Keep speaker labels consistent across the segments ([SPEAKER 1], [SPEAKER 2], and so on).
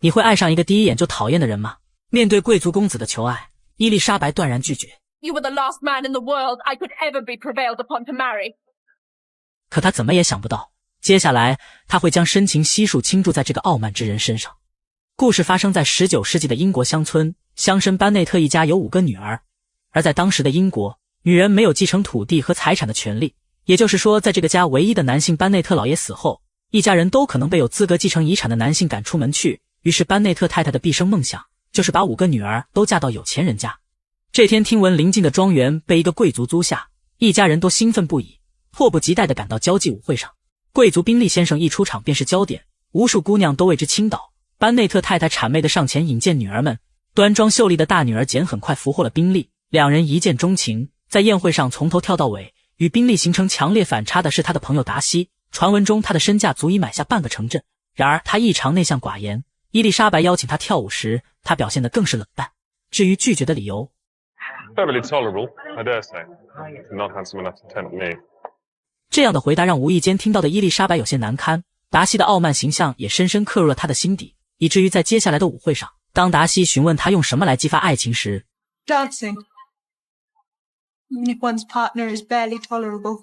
[SPEAKER 1] 你会爱上一个第一眼就讨厌的人吗？面对贵族公子的求爱，伊丽莎白断然拒绝。
[SPEAKER 2] You were the last man in the world I could ever be prevailed upon to marry.
[SPEAKER 1] 可他怎么也想不到，接下来他会将深情悉数倾注在这个傲慢之人身上。故事发生在19世纪的英国乡村，乡绅班内特一家有5个女儿，而在当时的英国，女人没有继承土地和财产的权利，也就是说，在这个家唯一的男性班内特老爷死后，一家人都可能被有资格继承遗产的男性赶出门去。于是班内特太太的毕生梦想就是把5个女儿都嫁到有钱人家。这天听闻邻近的庄园被一个贵族租下，一家人都兴奋不已，迫不及待地赶到交际舞会上。贵族宾利先生一出场便是焦点，无数姑娘都为之倾倒。班内特太太谄媚地上前引荐女儿们，端庄秀丽的大女儿简很快俘获了宾利，两人一见钟情，在宴会上从头跳到尾。与宾利形成强烈反差的是他的朋友达西，传闻中他的身价足以买下半个城镇，然而他异常内向寡言。伊丽莎白邀请他跳舞时，他表现得更是冷淡。至于拒绝的理由
[SPEAKER 3] Perfectly tolerable, I dare say. Not handsome enough to tempt me.
[SPEAKER 1] 这样的回答让无意间听到的伊丽莎白有些难堪，达西的傲慢形象也深深刻入了他的心底，以至于在接下来的舞会上，当达西询问他用什么来激发爱情时
[SPEAKER 4] Dancing. Even if one's partner is barely tolerable.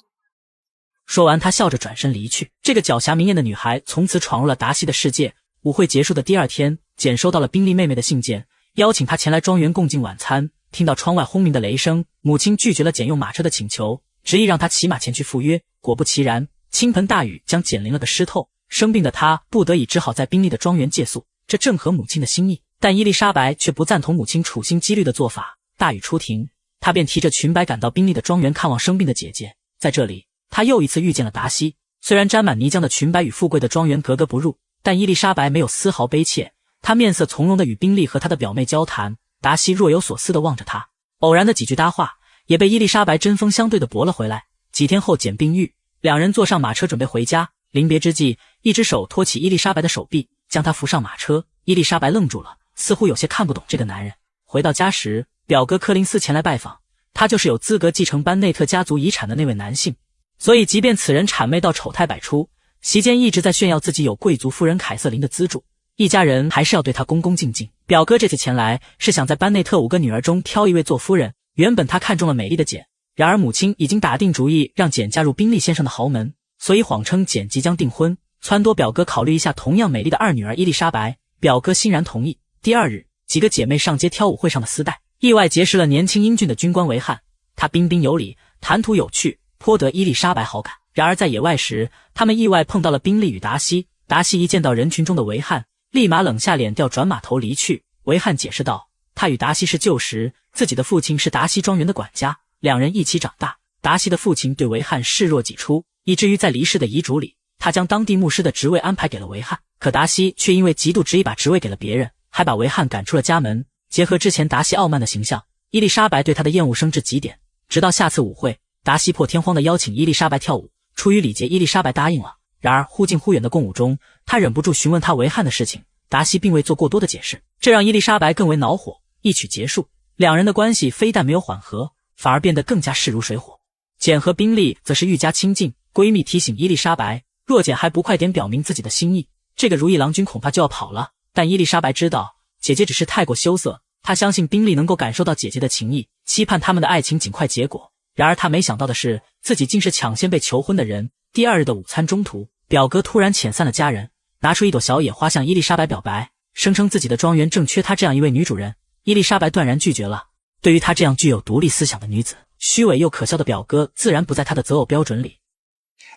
[SPEAKER 1] 说完他笑着转身离去。这个狡黠明艳的女孩从此闯入了达西的世界。舞会结束的第2天，简收到了宾利妹妹的信件，邀请她前来庄园共进晚餐。听到窗外轰鸣的雷声，母亲拒绝了简用马车的请求，执意让她骑马前去赴约。果不其然，倾盆大雨将简淋了个湿透，生病的她不得已只好在宾利的庄园借宿，这正合母亲的心意。但伊丽莎白却不赞同母亲处心积虑的做法。大雨初停，她便提着裙摆赶到宾利的庄园看望生病的姐姐。在这里，她又一次遇见了达西。虽然沾满泥浆的裙摆与富贵的庄园格格不入，但伊丽莎白没有丝毫悲切，她面色从容地与宾利和她的表妹交谈。达西若有所思地望着她，偶然的几句搭话也被伊丽莎白针锋相对地驳了回来。几天后简病愈，两人坐上马车准备回家。临别之际，一只手托起伊丽莎白的手臂，将她扶上马车。伊丽莎白愣住了，似乎有些看不懂这个男人。回到家时，表哥柯林斯前来拜访，他就是有资格继承班内特家族遗产的那位男性。所以即便此人谄媚到丑态百出，席间一直在炫耀自己有贵族夫人凯瑟琳的资助，一家人还是要对他恭恭敬敬。表哥这次前来是想在班内特5个女儿中挑一位做夫人。原本他看中了美丽的简，然而母亲已经打定主意让简嫁入宾利先生的豪门，所以谎称简即将订婚，撺掇表哥考虑一下同样美丽的2女儿伊丽莎白。表哥欣然同意。第2日，几个姐妹上街挑舞会上的丝带，意外结识了年轻英俊的军官维汉。他彬彬有礼，谈吐有趣，颇得伊丽莎白好感。然而在野外时，他们意外碰到了宾利与达西。达西一见到人群中的维汉，立马冷下脸调转马头离去。维汉解释道，他与达西是旧识，自己的父亲是达西庄园的管家，两人一起长大。达西的父亲对维汉视若己出，以至于在离世的遗嘱里，他将当地牧师的职位安排给了维汉。可达西却因为嫉妒执意把职位给了别人，还把维汉赶出了家门。结合之前达西傲慢的形象，伊丽莎白对他的厌恶升至极点。直到下次舞会，达西破天荒地邀请伊丽莎白跳舞，出于礼节，伊丽莎白答应了。然而忽近忽远的共舞中，他忍不住询问他维汉的事情，达西并未做过多的解释，这让伊丽莎白更为恼火。一曲结束，两人的关系非但没有缓和，反而变得更加势如水火。简和宾利则是愈加亲近，闺蜜提醒伊丽莎白，若简还不快点表明自己的心意，这个如意郎君恐怕就要跑了。但伊丽莎白知道姐姐只是太过羞涩，她相信宾利能够感受到姐姐的情意，期盼他们的爱情尽快结果。然而她没想到的是，自己竟是抢先被求婚的人。第2日的午餐中途，表哥突然遣散了家人，拿出一朵小野花向伊丽莎白表白，声称自己的庄园正缺她这样一位女主人。伊丽莎白断然拒绝了。对于她这样具有独立思想的女子，虚伪又可笑的表哥自然不在她的择偶标准里。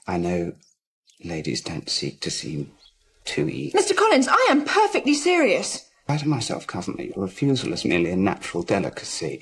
[SPEAKER 5] I know ladies don't seek to seem too eager.
[SPEAKER 4] Mr. Collins, I am perfectly serious.
[SPEAKER 5] I to myself calculate your refusal as merely a natural delicacy.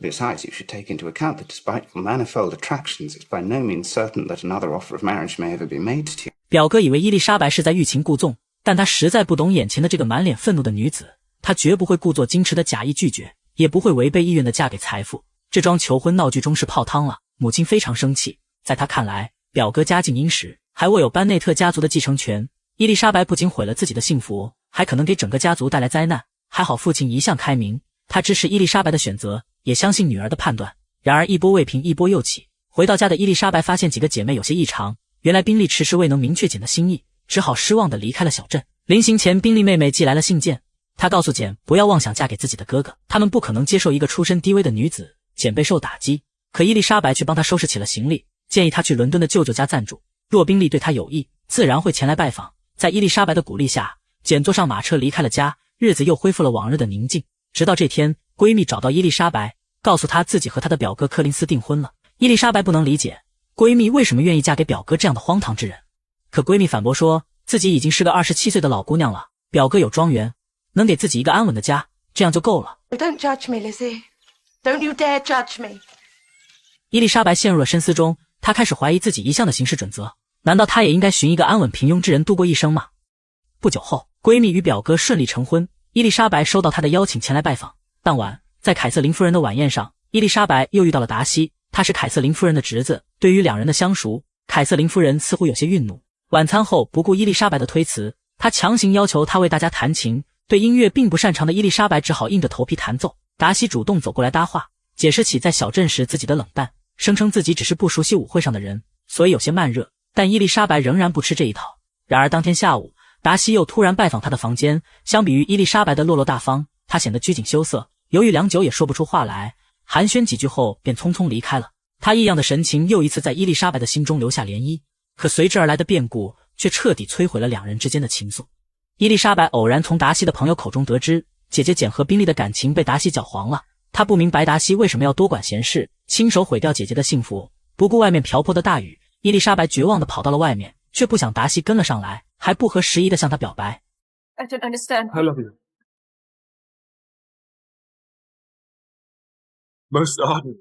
[SPEAKER 5] Besides, you should take into account that despite your manifold attractions, it's by no means certain that another offer of marriage may ever be made to you.
[SPEAKER 1] 表哥以为伊丽莎白是在欲擒故纵，但他实在不懂眼前的这个满脸愤怒的女子，他绝不会故作矜持的假意拒绝，也不会违背意愿的嫁给财富。这桩求婚闹剧中是泡汤了，母亲非常生气。在她看来，表哥家境殷实，还握有班内特家族的继承权，伊丽莎白不仅毁了自己的幸福，还可能给整个家族带来灾难。还好父亲一向开明，他支持伊丽莎白的选择，也相信女儿的判断。然而一波未平一波又起，回到家的伊丽莎白发现几个姐妹有些异常，原来宾利迟迟未能明确简的心意，只好失望地离开了小镇。临行前，宾利妹妹寄来了信件，她告诉简不要妄想嫁给自己的哥哥，他们不可能接受一个出身低微的女子。简备受打击，可伊丽莎白却帮她收拾起了行李，建议她去伦敦的舅舅家暂住，若宾利对她有意，自然会前来拜访。在伊丽莎白的鼓励下，简坐上马车离开了家，日子又恢复了往日的宁静。直到这天，闺蜜找到伊丽莎白，告诉她自己和她的表哥柯林斯订婚了。伊丽莎白不能理解闺蜜为什么愿意嫁给表哥这样的荒唐之人，可闺蜜反驳说自己已经是个27岁的老姑娘了，表哥有庄园，能给自己一个安稳的家，这样就够了。
[SPEAKER 6] Don't judge me, Lizzie. Don't you dare judge me.
[SPEAKER 1] 伊丽莎白陷入了深思中，她开始怀疑自己一向的行事准则，难道她也应该寻一个安稳平庸之人度过一生吗？不久后，闺蜜与表哥顺利成婚，伊丽莎白收到她的邀请前来拜访。当晚，在凯瑟琳夫人的晚宴上，伊丽莎白又遇到了达西，他是凯瑟琳夫人的侄子。对于两人的相熟，凯瑟琳夫人似乎有些愠怒。晚餐后，不顾伊丽莎白的推辞，她强行要求她为大家弹琴。对音乐并不擅长的伊丽莎白只好硬着头皮弹奏。达西主动走过来搭话，解释起在小镇时自己的冷淡，声称自己只是不熟悉舞会上的人，所以有些慢热。但伊丽莎白仍然不吃这一套。然而当天下午，达西又突然拜访她的房间，相比于伊丽莎白的落落大方，她显得拘谨羞涩，犹豫良久也说不出话来，寒暄几句后便匆匆离开了。她异样的神情又一次在伊丽莎白的心中留下涟漪，可随之而来的变故却彻底摧毁了两人之间的情愫。伊丽莎白偶然从达西的朋友口中得知，姐姐简和宾利的感情被达西搅黄了。她不明白达西为什么要多管闲事，亲手毁掉姐姐的幸福。不顾外面瓢泼的大雨，伊丽莎白绝望地跑到了外面，却不想达西跟了上来，还不合时宜地向她表白。
[SPEAKER 2] I don't understand.
[SPEAKER 3] I love you. Most ardent.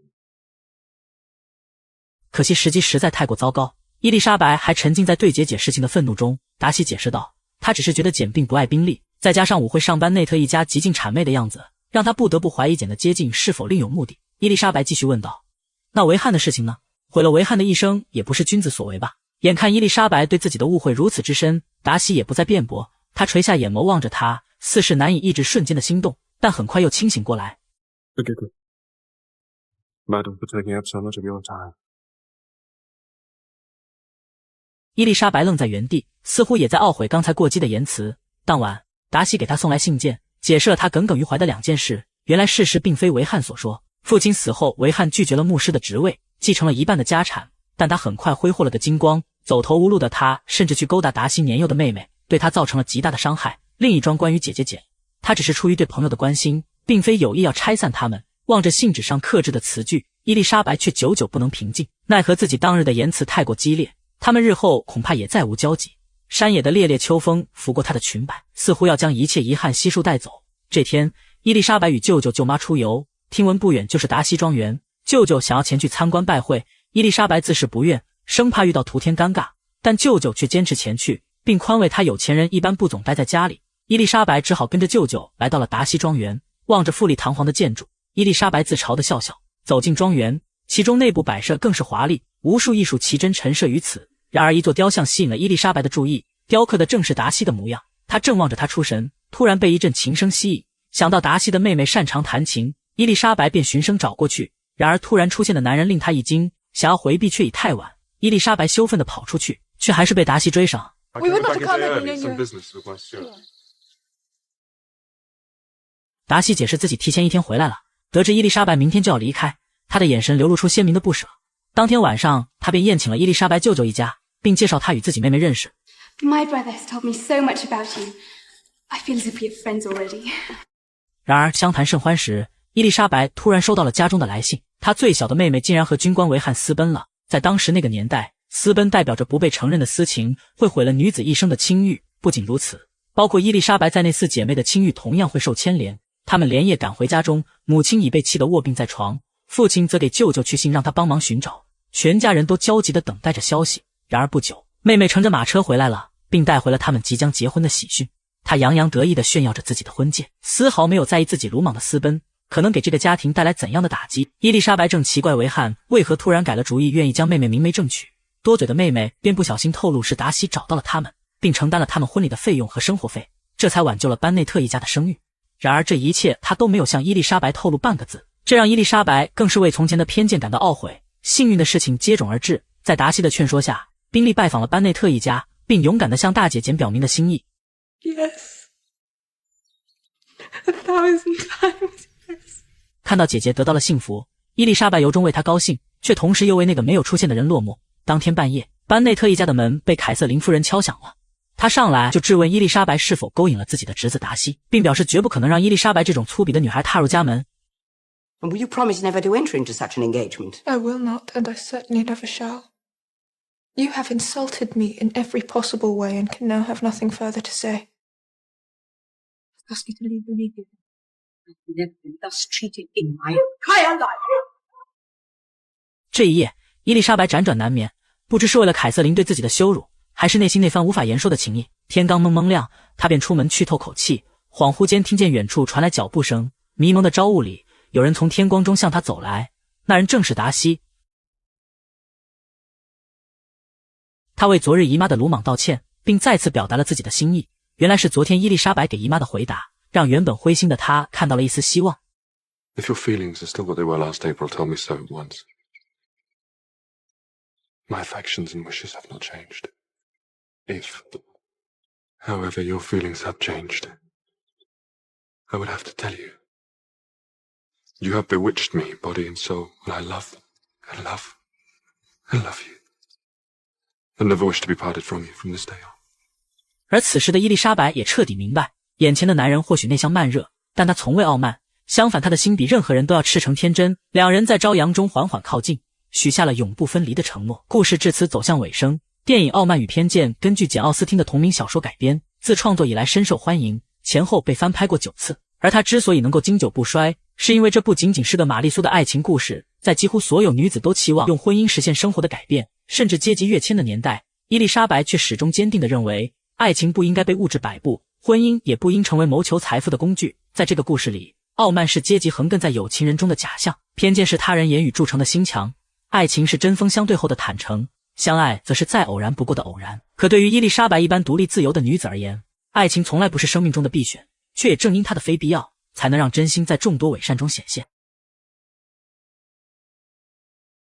[SPEAKER 1] 可惜时机实在太过糟糕，伊丽莎白还沉浸在对姐姐事情的愤怒中。达西解释道，他只是觉得简并不爱宾利，再加上舞会上班内特一家极尽谄媚的样子，让他不得不怀疑简的接近是否另有目的。伊丽莎白继续问道，那维汉的事情呢？毁了维汉的一生也不是君子所为吧？眼看伊丽莎白对自己的误会如此之深，达西也不再辩驳，他垂下眼眸望着她，似是难以抑制瞬间的心动，但很快又清醒过来。
[SPEAKER 3] Forgive me, Madam, for taking up so much of your time.
[SPEAKER 1] 伊丽莎白愣在原地，似乎也在懊悔刚才过激的言辞。当晚，达西给她送来信件，解释了他耿耿于怀的两件事。原来事实并非维汉所说，父亲死后，维汉拒绝了牧师的职位，继承了一半的家产，但他很快挥霍了个精光。走投无路的他，甚至去勾搭达西年幼的妹妹，对他造成了极大的伤害。另一桩关于姐姐简，他只是出于对朋友的关心，并非有意要拆散他们。望着信纸上刻制的词句，伊丽莎白却久久不能平静，奈何自己当日的言辞太过激烈，他们日后恐怕也再无交集。山野的烈烈秋风拂过她的裙摆，似乎要将一切遗憾悉数带走。这天，伊丽莎白与舅舅舅妈出游，听闻不远就是达西庄园，舅舅想要前去参观拜会，伊丽莎白自是不愿，生怕遇到徒添尴尬，但舅舅却坚持前去，并宽慰他有钱人一般不总待在家里。伊丽莎白只好跟着舅舅来到了达西庄园，望着富丽堂皇的建筑，伊丽莎白自嘲地笑笑。走进庄园，其中内部摆设更是华丽，无数艺术奇珍陈设于此。然而一座雕像吸引了伊丽莎白的注意，雕刻的正是达西的模样。她正望着他出神，突然被一阵琴声吸引，想到达西的妹妹擅长弹琴，伊丽莎白便循声找过去。然而突然出现的男人令她一惊，想要回避却已太晚。伊丽莎白羞愤地跑出去，却还是被达西追上。
[SPEAKER 3] I
[SPEAKER 6] We
[SPEAKER 3] came
[SPEAKER 6] were not
[SPEAKER 3] back a
[SPEAKER 6] to come
[SPEAKER 3] day
[SPEAKER 6] in,
[SPEAKER 3] early,
[SPEAKER 6] you
[SPEAKER 3] some
[SPEAKER 6] know.
[SPEAKER 3] business with my steward.
[SPEAKER 1] 达西解释自己提前一天回来了，得知伊丽莎白明天就要离开，他的眼神流露出鲜明的不舍。当天晚上，他便宴请了伊丽莎白舅舅一家，并介绍他与自己妹妹认识。
[SPEAKER 7] My brother has told me so much about you. I feel as if we are friends already.
[SPEAKER 1] 然而相谈甚欢时，伊丽莎白突然收到了家中的来信，她最小的妹妹竟然和军官维汉私奔了。在当时那个年代，私奔代表着不被承认的私情，会毁了女子一生的清誉。不仅如此，包括伊丽莎白在内四姐妹的清誉同样会受牵连。她们连夜赶回家中，母亲已被气得卧病在床，父亲则给舅舅去信让他帮忙寻找。全家人都焦急地等待着消息。然而不久，妹妹乘着马车回来了，并带回了他们即将结婚的喜讯。她洋洋得意地炫耀着自己的婚戒，丝毫没有在意自己鲁莽的私奔可能给这个家庭带来怎样的打击。伊丽莎白正奇怪维汉为何突然改了主意，愿意将妹妹明媒正娶。多嘴的妹妹便不小心透露是达西找到了他们，并承担了他们婚礼的费用和生活费，这才挽救了班内特一家的声誉。然而这一切他都没有向伊丽莎白透露半个字，这让伊丽莎白更是为从前的偏见感到懊悔。幸运的事情接踵而至，在达西的劝说下，宾利拜访了班内特一家，并勇敢地向大姐简表明了心意。
[SPEAKER 4] Yes. 1,000 times yes.
[SPEAKER 1] 看到姐姐得到了幸福，伊丽莎白由衷为她高兴，却同时又为那个没有出现的人落寞。当天半夜，班内特一家的门被凯瑟琳夫人敲响了。他上来就质问伊丽莎白是否勾引了自己的侄子达西，并表示绝不可能让伊丽莎白这种粗鄙的女孩踏入家门。
[SPEAKER 8] And will you promise never to enter into such an engagement?
[SPEAKER 4] I will not, and I certainly never shall. You have insulted me in every possible way and can now have nothing further to say.
[SPEAKER 2] Ask you to leave immediately. I've never been thus treated in my entire life.
[SPEAKER 1] 这一夜，伊丽莎白辗转难眠，不知是为了凯瑟琳对自己的羞辱，还是内心那番无法言说的情意。天刚蒙蒙亮，她便出门去透口气，恍惚间听见远处传来脚步声，迷蒙的朝雾里，有人从天光中向她走来，那人正是达西。他为昨日姨妈的鲁莽道歉，并再次表达了自己的心意。原来是昨天伊丽莎白给姨妈的回答，让原本灰心的她看到了一丝希望。
[SPEAKER 3] If your feelings are still what they were last April, tell me so at once. My affections and wishes have not changed. If, however, your feelings have changed, I would have to tell you. You have bewitched me, body and soul, and I love and love and love you. And never wish to be parted from you from this day on.
[SPEAKER 1] 而此时的伊丽莎白也彻底明白，眼前的男人或许内向慢热，但他从未傲慢，相反他的心比任何人都要赤诚天真。两人在朝阳中缓缓靠近，许下了永不分离的承诺。故事至此走向尾声。电影《傲慢与偏见》根据简·奥斯汀的同名小说改编，自创作以来深受欢迎，前后被翻拍过9次。而它之所以能够经久不衰，是因为这不仅仅是个玛丽苏的爱情故事，在几乎所有女子都期望用婚姻实现生活的改变，甚至阶级跃迁的年代，伊丽莎白却始终坚定地认为，爱情不应该被物质摆布，婚姻也不应成为谋求财富的工具。在这个故事里，傲慢是阶级横亘在有情人中的假象，偏见是他人言语铸成的心墙，爱情是针锋相对后的坦诚，相爱则是再偶然不过的偶然。可对于伊丽莎白一般独立自由的女子而言，爱情从来不是生命中的必选，却也正因它的非必要，才能让真心在众多伪善中显现。